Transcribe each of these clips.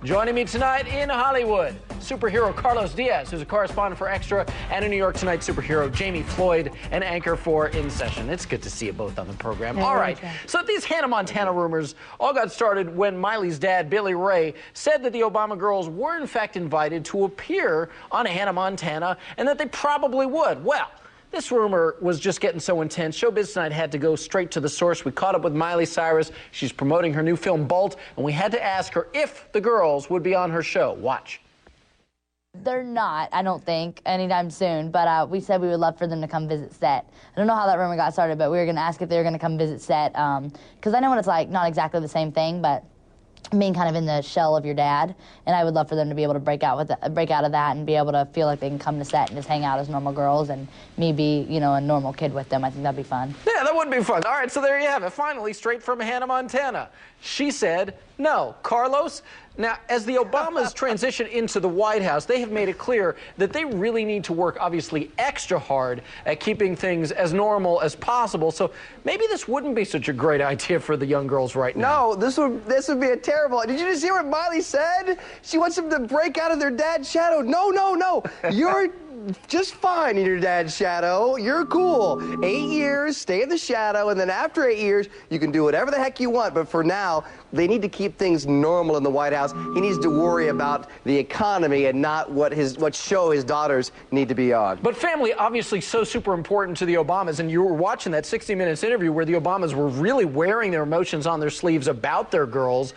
Joining me tonight in Hollywood, superhero Carlos Diaz, who's a correspondent for Extra, and a New York Tonight superhero Jami Floyd, an anchor for In Session. It's good to see you both on the program. All right, so these Hannah Montana rumors all got started when Miley's dad, Billy Ray, said that the Obama girls were in fact invited to appear on Hannah Montana and that they probably would. Well, this rumor was just getting so intense, Showbiz Tonight had to go straight to the source. We caught up with Miley Cyrus. She's promoting her new film, Bolt, and we had to ask her if the girls would be on her show. Watch. They're not, I don't think, anytime soon, but we said we would love for them to come visit set. I don't know how that rumor got started, but we were going to ask if they were going to come visit set, because I know what it's like, not exactly the same thing, but being kind of in the shell of your dad, and I would love for them to be able to break out of that and be able to feel like they can come to set and just hang out as normal girls and me be, you know, a normal kid with them. I think that'd be fun. Yeah, that would be fun. All right, so there you have it. Finally, straight from Hannah Montana. She said no. Carlos? Now, as the Obamas transition into the White House, they have made it clear that they really need to work, obviously, extra hard at keeping things as normal as possible. So maybe this wouldn't be such a great idea for the young girls right now. No, this would be a terrible. Did you just hear what Miley said? She wants them to break out of their dad's shadow. No, no, no. You're just fine in your dad's shadow. You're cool. 8 years, stay in the shadow, and then after 8 years, you can do whatever the heck you want. But for now, they need to keep things normal in the White House. He needs to worry about the economy and not what show his daughters need to be on. But family, obviously, so super important to the Obamas, and you were watching that 60 Minutes interview where the Obamas were really wearing their emotions on their sleeves about their girls,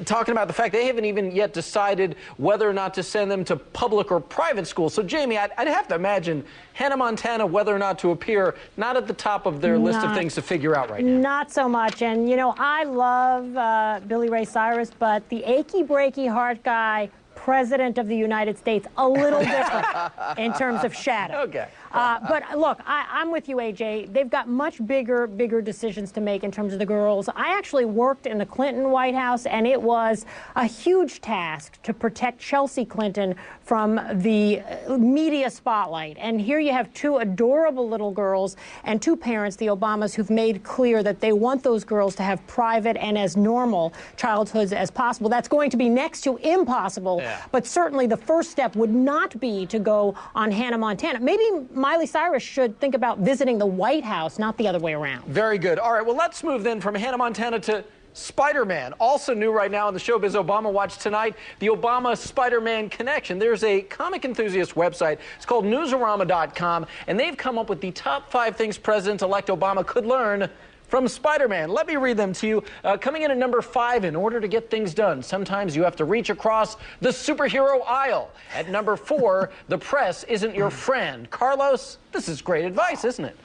talking about the fact they haven't even yet decided whether or not to send them to public or private school. So, Jamie, I'd have to imagine Hannah Montana, whether or not to appear, not at the top of their list of things to figure out right now. Not so much. And, you know, I love Billy Ray Cyrus, but the achy, breaky heart guy, President of the United States, a little different in terms of shadow. Okay. But look, I'm with you, AJ. They've got much bigger decisions to make in terms of the girls. I actually worked in the Clinton White House, and it was a huge task to protect Chelsea Clinton from the media spotlight. And here you have two adorable little girls and two parents, the Obamas, who've made clear that they want those girls to have private and as normal childhoods as possible. That's going to be next to impossible. Yeah. But certainly the first step would not be to go on Hannah Montana. Maybe Miley Cyrus should think about visiting the White House, not the other way around. Very good. All right, well, let's move then from Hannah Montana to Spider-Man. Also new right now on the Showbiz Obama Watch tonight, the Obama Spider-Man connection. There's a comic enthusiast website. It's called Newsarama.com, and they've come up with the top 5 things President-elect Obama could learn from Spider-Man. Let me read them to you. Coming in at number 5, in order to get things done, sometimes you have to reach across the superhero aisle. At number 4, the press isn't your friend. Carlos, this is great advice, isn't it?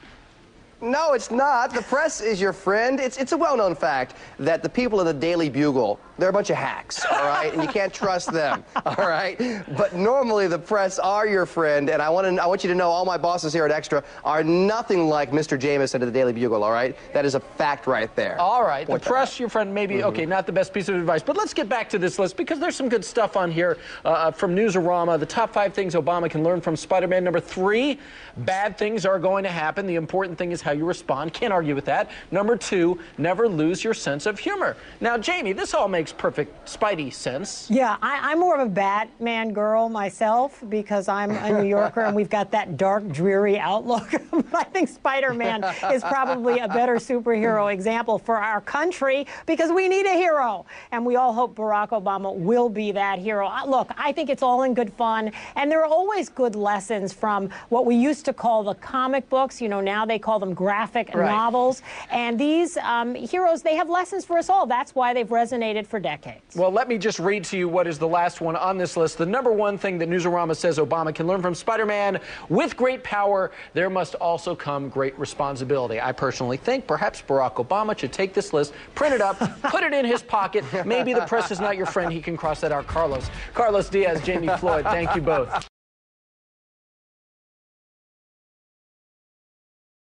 No, it's not. The press is your friend. It's a well-known fact that the people in the Daily Bugle, they're a bunch of hacks, all right? And you can't trust them, all right? But normally the press are your friend, and I want you to know all my bosses here at Extra are nothing like Mr. Jameson at the Daily Bugle, all right? That is a fact right there. All right, the press, your friend, maybe, okay, not the best piece of advice. But let's get back to this list, because there's some good stuff on here from Newsarama. The top 5 things Obama can learn from Spider-Man. Number 3, bad things are going to happen. The important thing is how you respond. Can't argue with that. Number 2, never lose your sense of humor. Now, Jamie, this all makes perfect Spidey sense. Yeah, I'm more of a Batman girl myself because I'm a New Yorker and we've got that dark, dreary outlook. I think Spider-Man is probably a better superhero example for our country because we need a hero. And we all hope Barack Obama will be that hero. Look, I think it's all in good fun. And there are always good lessons from what we used to call the comic books. You know, now they call them graphic novels. And these heroes, they have lessons for us all. That's why they've resonated for decades. Well, let me just read to you what is the last one on this list. The number 1 thing that Newsarama says Obama can learn from Spider-Man: with great power, there must also come great responsibility. I personally think perhaps Barack Obama should take this list, print it up, put it in his pocket. Maybe the press is not your friend. He can cross that out. Carlos Diaz, Jami Floyd, thank you both.